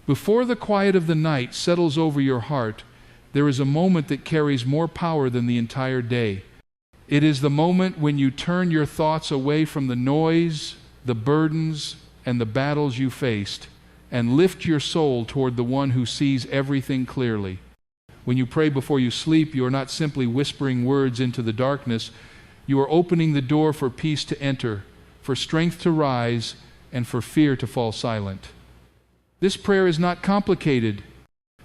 Before the quiet of the night settles over your heart, there is a moment that carries more power than the entire day. It is the moment when you turn your thoughts away from the noise, the burdens, and the battles you faced, and lift your soul toward the one who sees everything clearly. When you pray before you sleep, you are not simply whispering words into the darkness. You are opening the door for peace to enter, for strength to rise, and for fear to fall silent. This prayer is not complicated.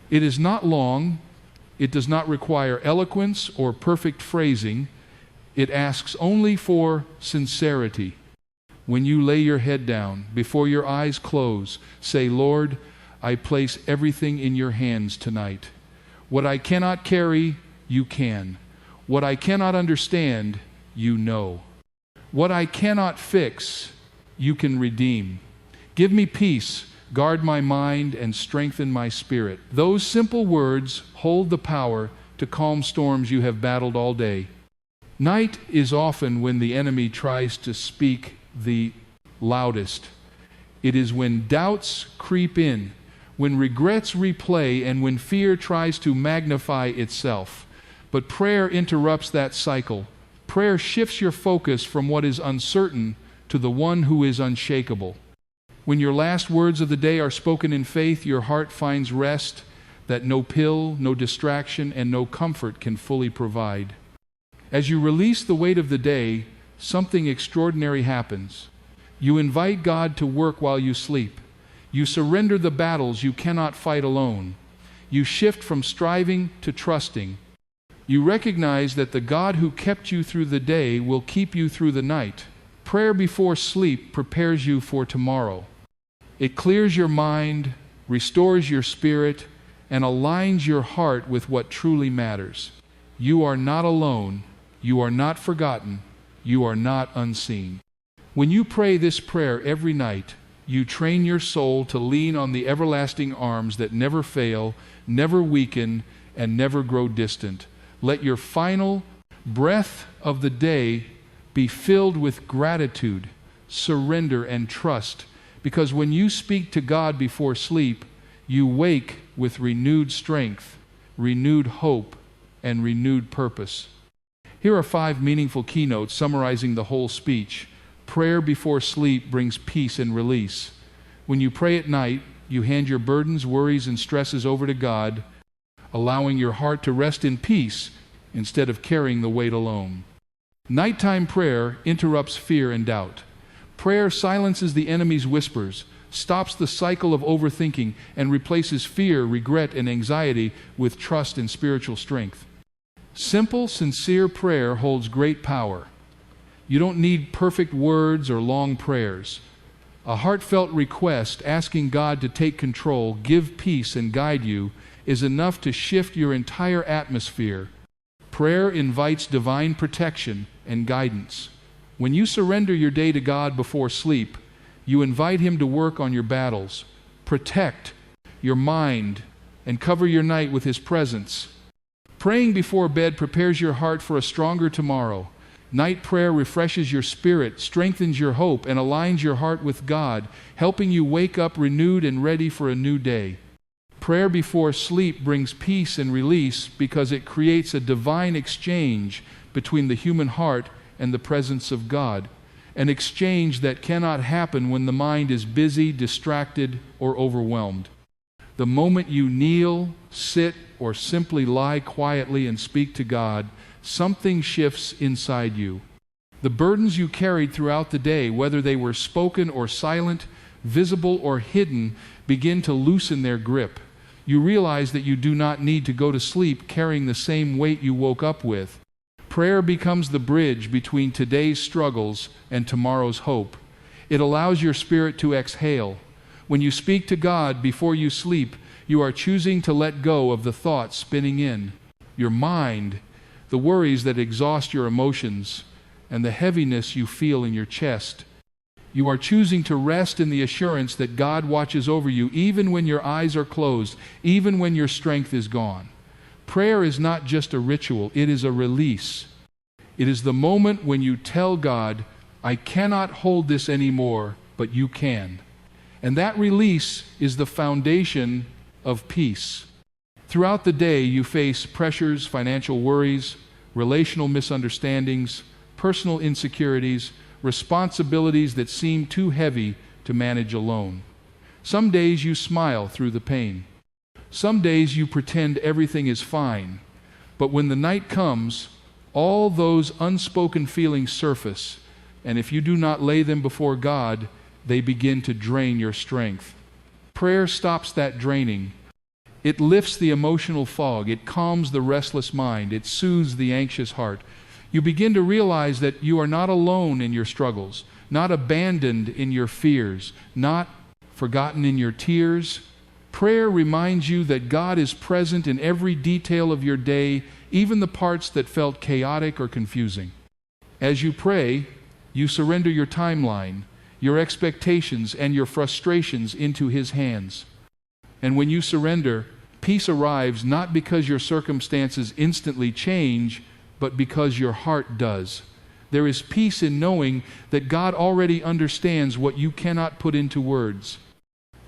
It is not long. It does not require eloquence or perfect phrasing. It asks only for sincerity. When you lay your head down, before your eyes close, say, Lord, I place everything in your hands tonight. What I cannot carry, you can. What I cannot understand, you know. What I cannot fix, you can redeem. Give me peace, guard my mind, and strengthen my spirit. Those simple words hold the power to calm storms you have battled all day. Night is often when the enemy tries to speak the loudest. It is when doubts creep in, when regrets replay, and when fear tries to magnify itself. But prayer interrupts that cycle. Prayer shifts your focus from what is uncertain to the one who is unshakable. When your last words of the day are spoken in faith, your heart finds rest that no pill, no distraction, and no comfort can fully provide. As you release the weight of the day, something extraordinary happens. You invite God to work while you sleep. You surrender the battles you cannot fight alone. You shift from striving to trusting. You recognize that the God who kept you through the day will keep you through the night. Prayer before sleep prepares you for tomorrow. It clears your mind, restores your spirit, and aligns your heart with what truly matters. You are not alone. You are not forgotten. You are not unseen. When you pray this prayer every night, you train your soul to lean on the everlasting arms that never fail, never weaken, and never grow distant. Let your final breath of the day be filled with gratitude, surrender, and trust, because when you speak to God before sleep, you wake with renewed strength, renewed hope, and renewed purpose. Here are 5 meaningful keynotes summarizing the whole speech. Prayer before sleep brings peace and release. When you pray at night, you hand your burdens, worries, and stresses over to God, allowing your heart to rest in peace instead of carrying the weight alone. Nighttime prayer interrupts fear and doubt. Prayer silences the enemy's whispers, stops the cycle of overthinking, and replaces fear, regret, and anxiety with trust and spiritual strength. Simple, sincere prayer holds great power. You don't need perfect words or long prayers. A heartfelt request asking God to take control, give peace, and guide you is enough to shift your entire atmosphere. Prayer invites divine protection and guidance. When you surrender your day to God before sleep, you invite Him to work on your battles, protect your mind, and cover your night with His presence. Praying before bed prepares your heart for a stronger tomorrow. Night prayer refreshes your spirit, strengthens your hope, and aligns your heart with God, helping you wake up renewed and ready for a new day. Prayer before sleep brings peace and release because it creates a divine exchange between the human heart and the presence of God, an exchange that cannot happen when the mind is busy, distracted, or overwhelmed. The moment you kneel, sit, or simply lie quietly and speak to God, something shifts inside you. The burdens you carried throughout the day, whether they were spoken or silent, visible or hidden, begin to loosen their grip. You realize that you do not need to go to sleep carrying the same weight you woke up with. Prayer becomes the bridge between today's struggles and tomorrow's hope. It allows your spirit to exhale. When you speak to God before you sleep, you are choosing to let go of the thoughts spinning in your mind, the worries that exhaust your emotions, and the heaviness you feel in your chest. You are choosing to rest in the assurance that God watches over you even when your eyes are closed, even when your strength is gone. Prayer is not just a ritual, it is a release. It is the moment when you tell God, I cannot hold this anymore, but you can. And that release is the foundation of peace. Throughout the day, you face pressures, financial worries, relational misunderstandings, personal insecurities, responsibilities that seem too heavy to manage alone. Some days you smile through the pain. Some days you pretend everything is fine. But when the night comes, all those unspoken feelings surface, and if you do not lay them before God, they begin to drain your strength. Prayer stops that draining. It lifts the emotional fog. It calms the restless mind. It soothes the anxious heart. You begin to realize that you are not alone in your struggles, not abandoned in your fears, not forgotten in your tears. Prayer reminds you that God is present in every detail of your day, even the parts that felt chaotic or confusing. As you pray, you surrender your timeline, your expectations, and your frustrations into His hands. And when you surrender, peace arrives not because your circumstances instantly change, but because your heart does. There is peace in knowing that God already understands what you cannot put into words.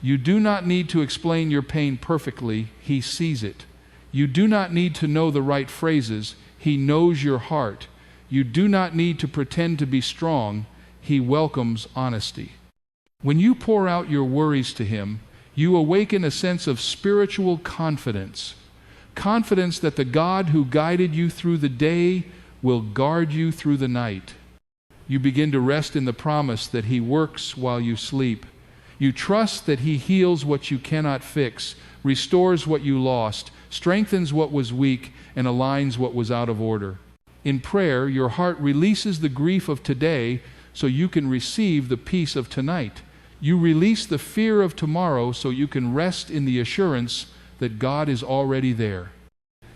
You do not need to explain your pain perfectly. He sees it. You do not need to know the right phrases. He knows your heart. You do not need to pretend to be strong. He welcomes honesty. When you pour out your worries to Him, you awaken a sense of spiritual confidence. Confidence that the God who guided you through the day will guard you through the night. You begin to rest in the promise that He works while you sleep. You trust that He heals what you cannot fix, restores what you lost, strengthens what was weak, and aligns what was out of order. In prayer, your heart releases the grief of today so you can receive the peace of tonight. You release the fear of tomorrow so you can rest in the assurance that God is already there.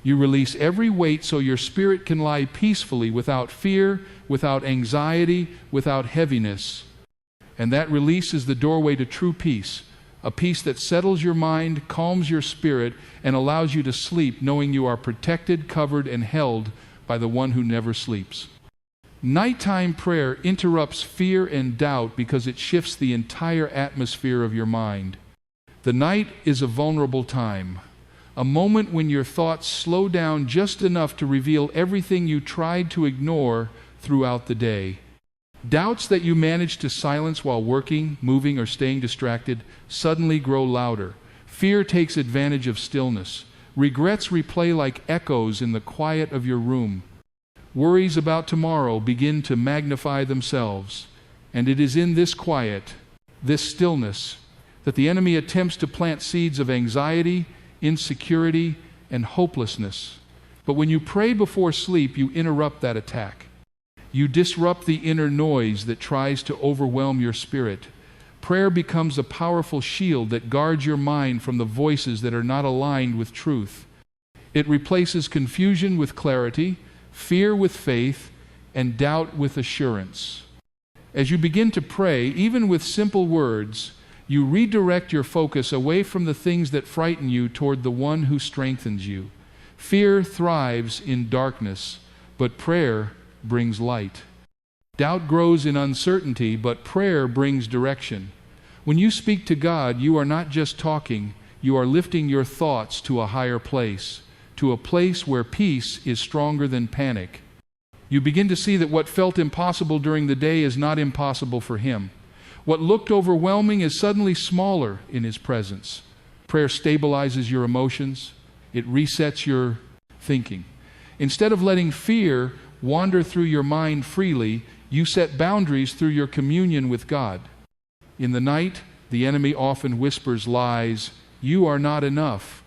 You release every weight so your spirit can lie peacefully without fear, without anxiety, without heaviness. And that release is the doorway to true peace, a peace that settles your mind, calms your spirit, and allows you to sleep knowing you are protected, covered, and held by the one who never sleeps. Nighttime prayer interrupts fear and doubt because it shifts the entire atmosphere of your mind. The night is a vulnerable time, a moment when your thoughts slow down just enough to reveal everything you tried to ignore throughout the day. Doubts that you managed to silence while working, moving, or staying distracted suddenly grow louder. Fear takes advantage of stillness. Regrets replay like echoes in the quiet of your room. Worries about tomorrow begin to magnify themselves. And it is in this quiet, this stillness, that the enemy attempts to plant seeds of anxiety, insecurity, and hopelessness. But when you pray before sleep, you interrupt that attack. You disrupt the inner noise that tries to overwhelm your spirit. Prayer becomes a powerful shield that guards your mind from the voices that are not aligned with truth. It replaces confusion with clarity, fear with faith, and doubt with assurance. As you begin to pray, even with simple words, you redirect your focus away from the things that frighten you toward the one who strengthens you. Fear thrives in darkness, but prayer brings light. Doubt grows in uncertainty, but prayer brings direction. When you speak to God, you are not just talking, you are lifting your thoughts to a higher place, to a place where peace is stronger than panic. You begin to see that what felt impossible during the day is not impossible for Him. What looked overwhelming is suddenly smaller in His presence. Prayer stabilizes your emotions. It resets your thinking. Instead of letting fear wander through your mind freely, you set boundaries through your communion with God. In the night, the enemy often whispers lies. You are not enough.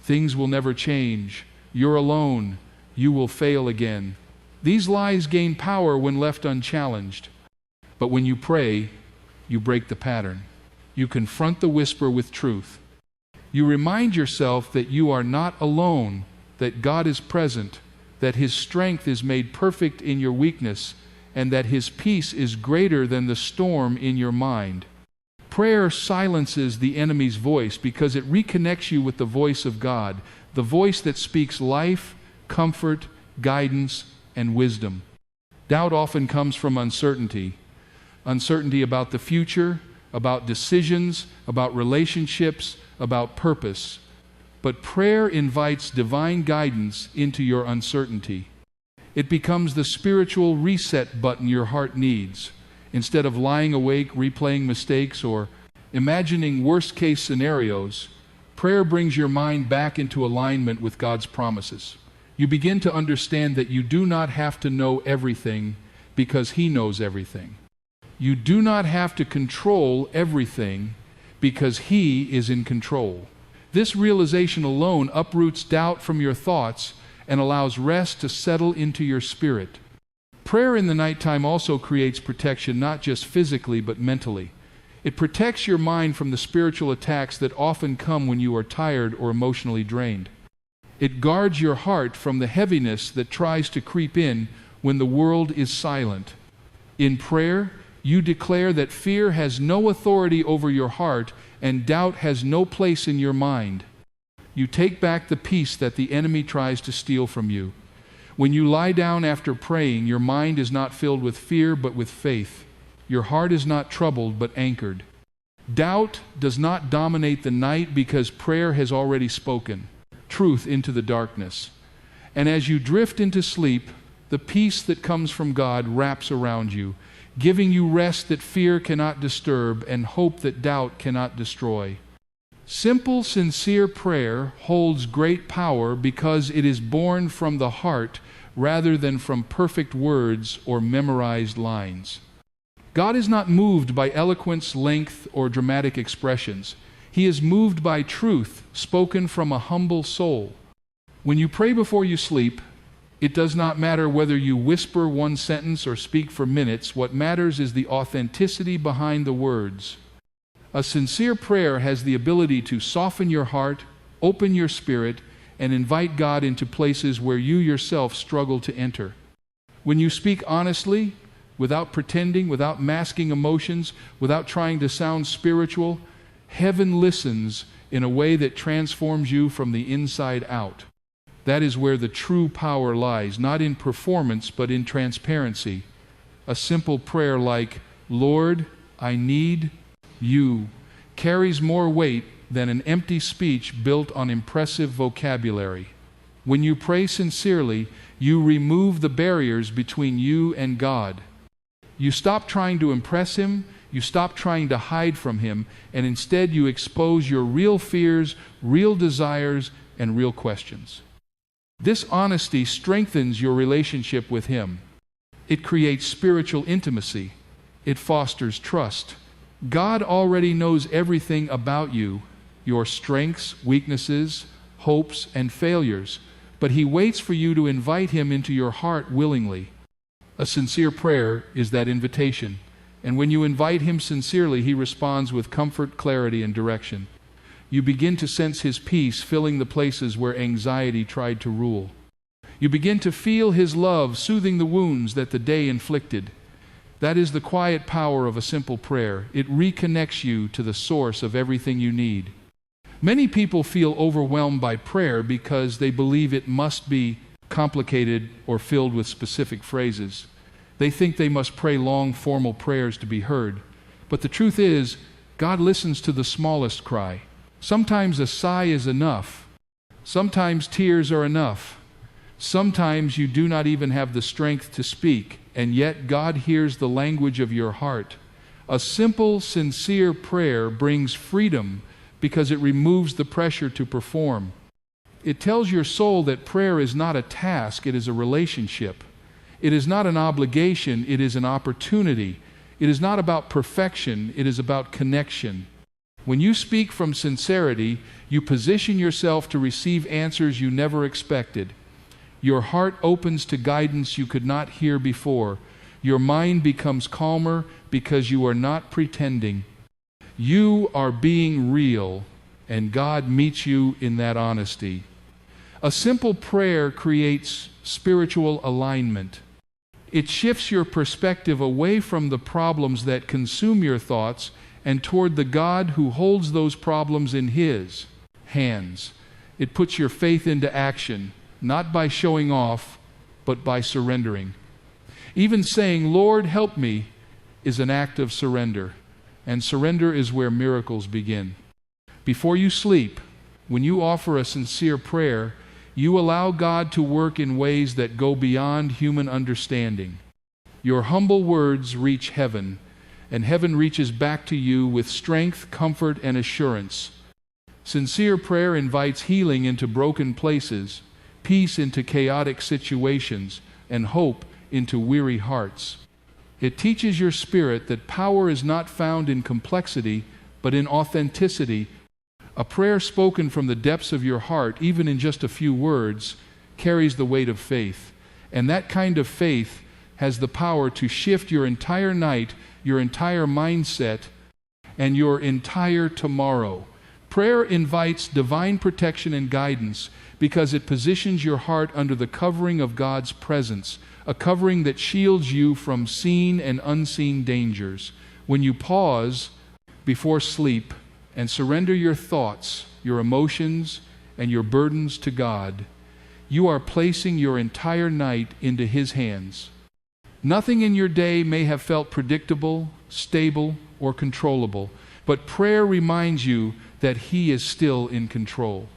Things will never change. You're alone. You will fail again. These lies gain power when left unchallenged. But when you pray, you break the pattern. You confront the whisper with truth. You remind yourself that you are not alone, that God is present, that His strength is made perfect in your weakness, and that His peace is greater than the storm in your mind. Prayer silences the enemy's voice because it reconnects you with the voice of God, the voice that speaks life, comfort, guidance, and wisdom. Doubt often comes from uncertainty about the future, about decisions, about relationships, about purpose. But prayer invites divine guidance into your uncertainty. It becomes the spiritual reset button your heart needs. Instead of lying awake, replaying mistakes, or imagining worst-case scenarios, prayer brings your mind back into alignment with God's promises. You begin to understand that you do not have to know everything because He knows everything. You do not have to control everything because He is in control. This realization alone uproots doubt from your thoughts and allows rest to settle into your spirit. Prayer in the nighttime also creates protection, not just physically but mentally. It protects your mind from the spiritual attacks that often come when you are tired or emotionally drained. It guards your heart from the heaviness that tries to creep in when the world is silent. In prayer, you declare that fear has no authority over your heart and doubt has no place in your mind. You take back the peace that the enemy tries to steal from you. When you lie down after praying, your mind is not filled with fear but with faith. Your heart is not troubled but anchored. Doubt does not dominate the night because prayer has already spoken truth into the darkness. And as you drift into sleep, the peace that comes from God wraps around you, giving you rest that fear cannot disturb and hope that doubt cannot destroy. Simple, sincere prayer holds great power because it is born from the heart rather than from perfect words or memorized lines. God is not moved by eloquence, length, or dramatic expressions. He is moved by truth spoken from a humble soul. When you pray before you sleep, it does not matter whether you whisper one sentence or speak for minutes. What matters is the authenticity behind the words. A sincere prayer has the ability to soften your heart, open your spirit, and invite God into places where you yourself struggle to enter. When you speak honestly, without pretending, without masking emotions, without trying to sound spiritual, heaven listens in a way that transforms you from the inside out. That is where the true power lies, not in performance, but in transparency. A simple prayer like, "Lord, I need you," carries more weight than an empty speech built on impressive vocabulary. When you pray sincerely, you remove the barriers between you and God. You stop trying to impress Him, you stop trying to hide from Him, and instead you expose your real fears, real desires, and real questions. This honesty strengthens your relationship with Him. It creates spiritual intimacy. It fosters trust. God already knows everything about you, your strengths, weaknesses, hopes, and failures, but He waits for you to invite Him into your heart willingly. A sincere prayer is that invitation, and when you invite Him sincerely, He responds with comfort, clarity, and direction. You begin to sense His peace filling the places where anxiety tried to rule. You begin to feel His love soothing the wounds that the day inflicted. That is the quiet power of a simple prayer. It reconnects you to the source of everything you need. Many people feel overwhelmed by prayer because they believe it must be complicated or filled with specific phrases. They think they must pray long, formal prayers to be heard. But the truth is, God listens to the smallest cry. Sometimes a sigh is enough. Sometimes tears are enough. Sometimes you do not even have the strength to speak, and yet God hears the language of your heart. A simple, sincere prayer brings freedom because it removes the pressure to perform. It tells your soul that prayer is not a task, it is a relationship. It is not an obligation, it is an opportunity. It is not about perfection, it is about connection. When you speak from sincerity, you position yourself to receive answers you never expected. Your heart opens to guidance you could not hear before. Your mind becomes calmer because you are not pretending. You are being real, and God meets you in that honesty. A simple prayer creates spiritual alignment. It shifts your perspective away from the problems that consume your thoughts and toward the God who holds those problems in His hands. It puts your faith into action, not by showing off, but by surrendering. Even saying, "Lord, help me," is an act of surrender. and surrender is where miracles begin. Before you sleep, when you offer a sincere prayer, you allow God to work in ways that go beyond human understanding. Your humble words reach heaven, and heaven reaches back to you with strength, comfort, and assurance. Sincere prayer invites healing into broken places, peace into chaotic situations, and hope into weary hearts. It teaches your spirit that power is not found in complexity, but in authenticity. A prayer spoken from the depths of your heart, even in just a few words, carries the weight of faith. And that kind of faith has the power to shift your entire night, your entire mindset, and your entire tomorrow. Prayer invites divine protection and guidance because it positions your heart under the covering of God's presence, a covering that shields you from seen and unseen dangers. When you pause before sleep and surrender your thoughts, your emotions, and your burdens to God, you are placing your entire night into His hands. Nothing in your day may have felt predictable, stable, or controllable, but prayer reminds you that He is still in control.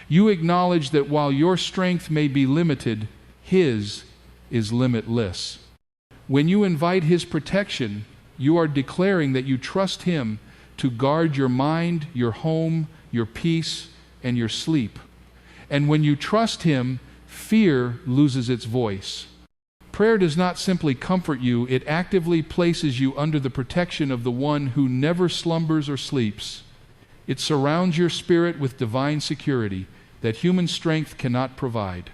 You acknowledge that while your strength may be limited, His is limitless. When you invite His protection, you are declaring that you trust Him to guard your mind, your home, your peace, and your sleep. And when you trust Him, fear loses its voice. Prayer does not simply comfort you, it actively places you under the protection of the One who never slumbers or sleeps. It surrounds your spirit with divine security that human strength cannot provide.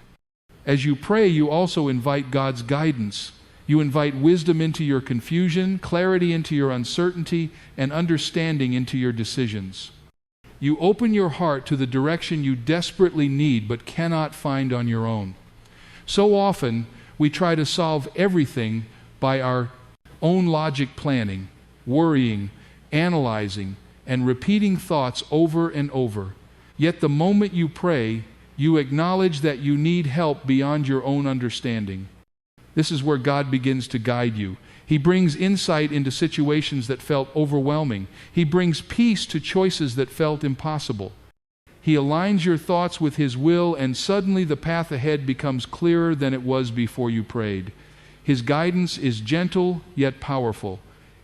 As you pray, you also invite God's guidance. You invite wisdom into your confusion, clarity into your uncertainty, and understanding into your decisions. You open your heart to the direction you desperately need but cannot find on your own. So often, we try to solve everything by our own logic planning, worrying, analyzing, and repeating thoughts over and over. Yet the moment you pray, you acknowledge that you need help beyond your own understanding. This is where God begins to guide you. He brings insight into situations that felt overwhelming. He brings peace to choices that felt impossible. He aligns your thoughts with His will, and suddenly the path ahead becomes clearer than it was before you prayed. His guidance is gentle yet powerful.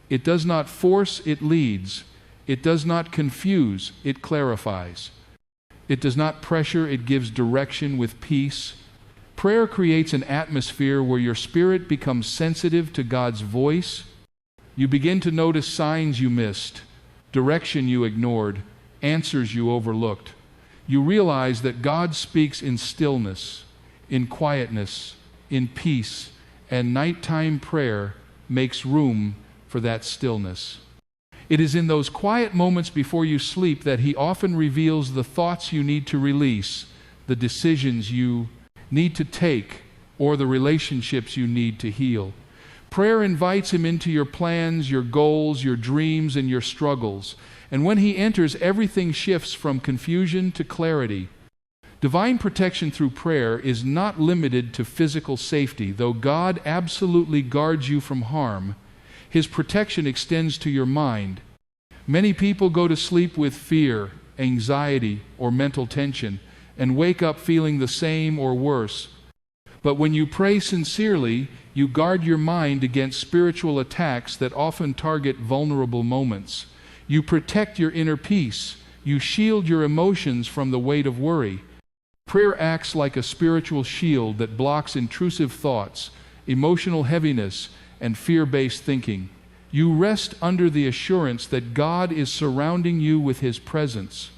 It does not force, it leads. It does not confuse, it clarifies. It does not pressure, it gives direction with peace. Prayer creates an atmosphere where your spirit becomes sensitive to God's voice. You begin to notice signs you missed, direction you ignored, answers you overlooked. You realize that God speaks in stillness, in quietness, in peace, and nighttime prayer makes room for that stillness. It is in those quiet moments before you sleep that He often reveals the thoughts you need to release, the decisions you need to take, or the relationships you need to heal. Prayer invites Him into your plans, your goals, your dreams, and your struggles. And when He enters, everything shifts from confusion to clarity. Divine protection through prayer is not limited to physical safety. Though God absolutely guards you from harm, His protection extends to your mind. Many people go to sleep with fear, anxiety, or mental tension, and wake up feeling the same or worse. But when you pray sincerely, you guard your mind against spiritual attacks that often target vulnerable moments. You protect your inner peace. You shield your emotions from the weight of worry. Prayer acts like a spiritual shield that blocks intrusive thoughts, emotional heaviness, and fear-based thinking. You rest under the assurance that God is surrounding you with His presence.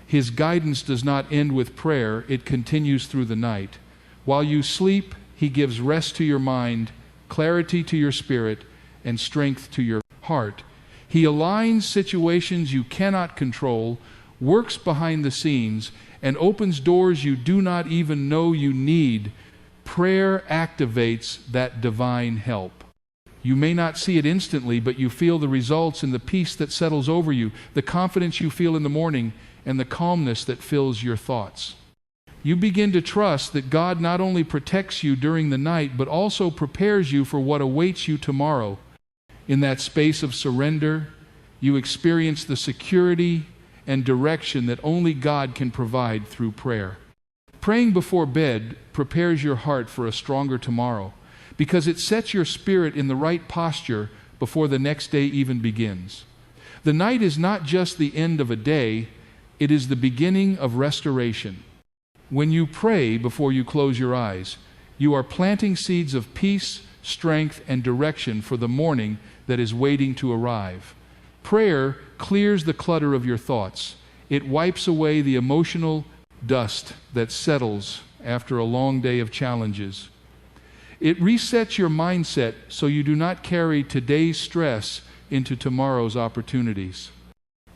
His guidance does not end with prayer, it continues through the night. While you sleep, He gives rest to your mind, clarity to your spirit, and strength to your heart. He aligns situations you cannot control, works behind the scenes, and opens doors you do not even know you need. Prayer activates that divine help. You may not see it instantly, but you feel the results in the peace that settles over you, the confidence you feel in the morning, and the calmness that fills your thoughts. You begin to trust that God not only protects you during the night, but also prepares you for what awaits you tomorrow. In that space of surrender, You experience the security and direction that only God can provide through prayer. Praying before bed prepares your heart for a stronger tomorrow because it sets your spirit in the right posture before the next day even begins. The night is not just the end of a day, it is the beginning of restoration. When you pray before you close your eyes, you are planting seeds of peace, strength, and direction for the morning that is waiting to arrive. Prayer clears the clutter of your thoughts. It wipes away the emotional dust that settles after a long day of challenges. It resets your mindset so you do not carry today's stress into tomorrow's opportunities.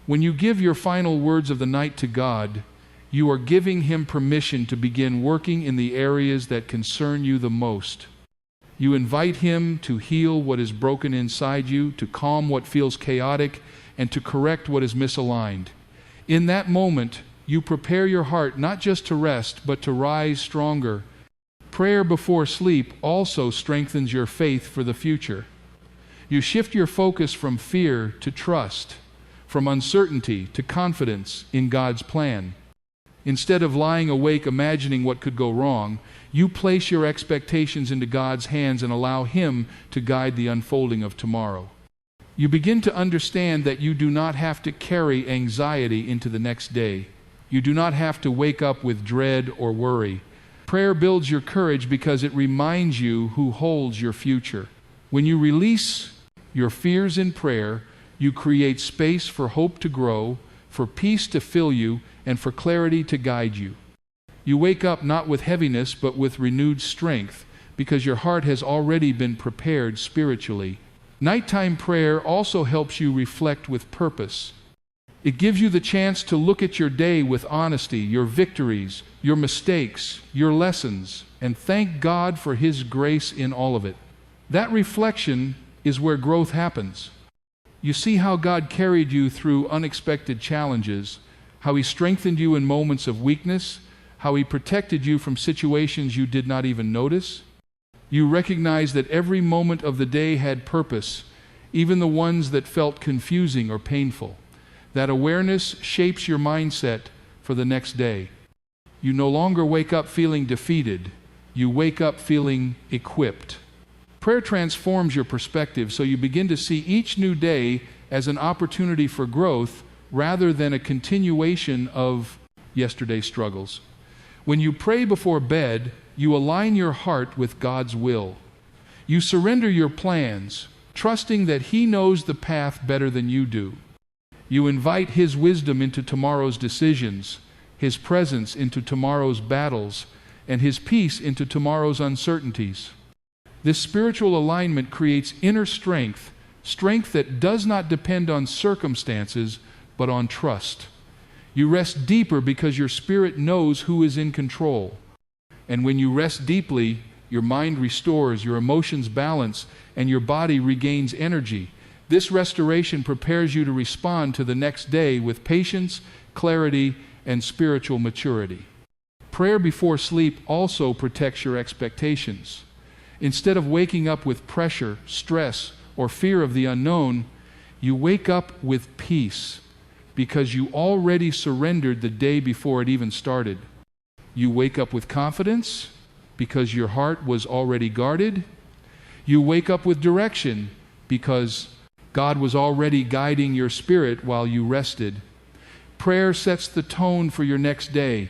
When you give your final words of the night to God, you are giving Him permission to begin working in the areas that concern you the most. You invite Him to heal what is broken inside you, to calm what feels chaotic, and to correct what is misaligned. In that moment, you prepare your heart not just to rest, but to rise stronger. Prayer before sleep also strengthens your faith for the future. You shift your focus from fear to trust, from uncertainty to confidence in God's plan. Instead of lying awake imagining what could go wrong, you place your expectations into God's hands and allow Him to guide the unfolding of tomorrow. You begin to understand that you do not have to carry anxiety into the next day. You do not have to wake up with dread or worry. Prayer builds your courage because it reminds you who holds your future. When you release your fears in prayer, you create space for hope to grow, for peace to fill you, and for clarity to guide you. You wake up not with heaviness, but with renewed strength, because your heart has already been prepared spiritually. Nighttime prayer also helps you reflect with purpose. It gives you the chance to look at your day with honesty, your victories, your mistakes, your lessons, and thank God for His grace in all of it. That reflection is where growth happens. You see how God carried you through unexpected challenges, how He strengthened you in moments of weakness, how He protected you from situations you did not even notice. You recognize that every moment of the day had purpose, even the ones that felt confusing or painful. That awareness shapes your mindset for the next day. You no longer wake up feeling defeated. You wake up feeling equipped. Prayer transforms your perspective so you begin to see each new day as an opportunity for growth rather than a continuation of yesterday's struggles. When you pray before bed, you align your heart with God's will. You surrender your plans, trusting that He knows the path better than you do. You invite His wisdom into tomorrow's decisions, His presence into tomorrow's battles, and His peace into tomorrow's uncertainties. This spiritual alignment creates inner strength, strength that does not depend on circumstances, but on trust. You rest deeper because your spirit knows who is in control. And when you rest deeply, your mind restores, your emotions balance, and your body regains energy. This restoration prepares you to respond to the next day with patience, clarity, and spiritual maturity. Prayer before sleep also protects your expectations. Instead of waking up with pressure, stress, or fear of the unknown, you wake up with peace because you already surrendered the day before it even started. You wake up with confidence because your heart was already guarded. You wake up with direction because God was already guiding your spirit while you rested. Prayer sets the tone for your next day.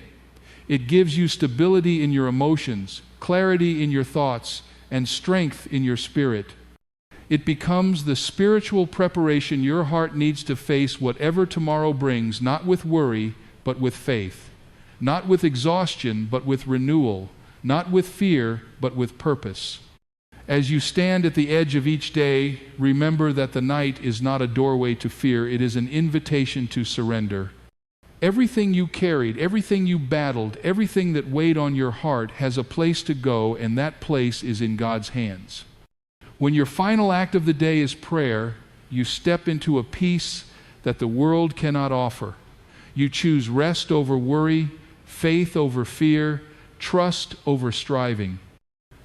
It gives you stability in your emotions, clarity in your thoughts, and strength in your spirit. It becomes the spiritual preparation your heart needs to face whatever tomorrow brings, not with worry, but with faith. Not with exhaustion, but with renewal. Not with fear, but with purpose. As you stand at the edge of each day, remember that the night is not a doorway to fear, it is an invitation to surrender. Everything you carried, everything you battled, everything that weighed on your heart has a place to go, and that place is in God's hands. When your final act of the day is prayer, you step into a peace that the world cannot offer. You choose rest over worry, faith over fear, trust over striving.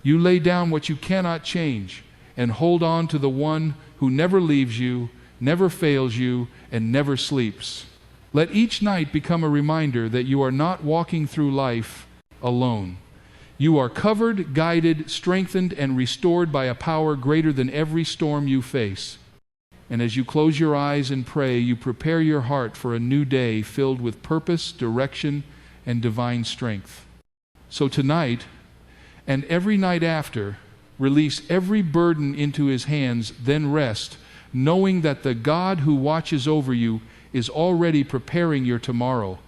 You lay down what you cannot change and hold on to the one who never leaves you, never fails you, and never sleeps. Let each night become a reminder that you are not walking through life alone. You are covered, guided, strengthened, and restored by a power greater than every storm you face. And as you close your eyes and pray, you prepare your heart for a new day filled with purpose, direction, and divine strength. So tonight, and every night after, release every burden into His hands, then rest, knowing that the God who watches over you is already preparing your tomorrow.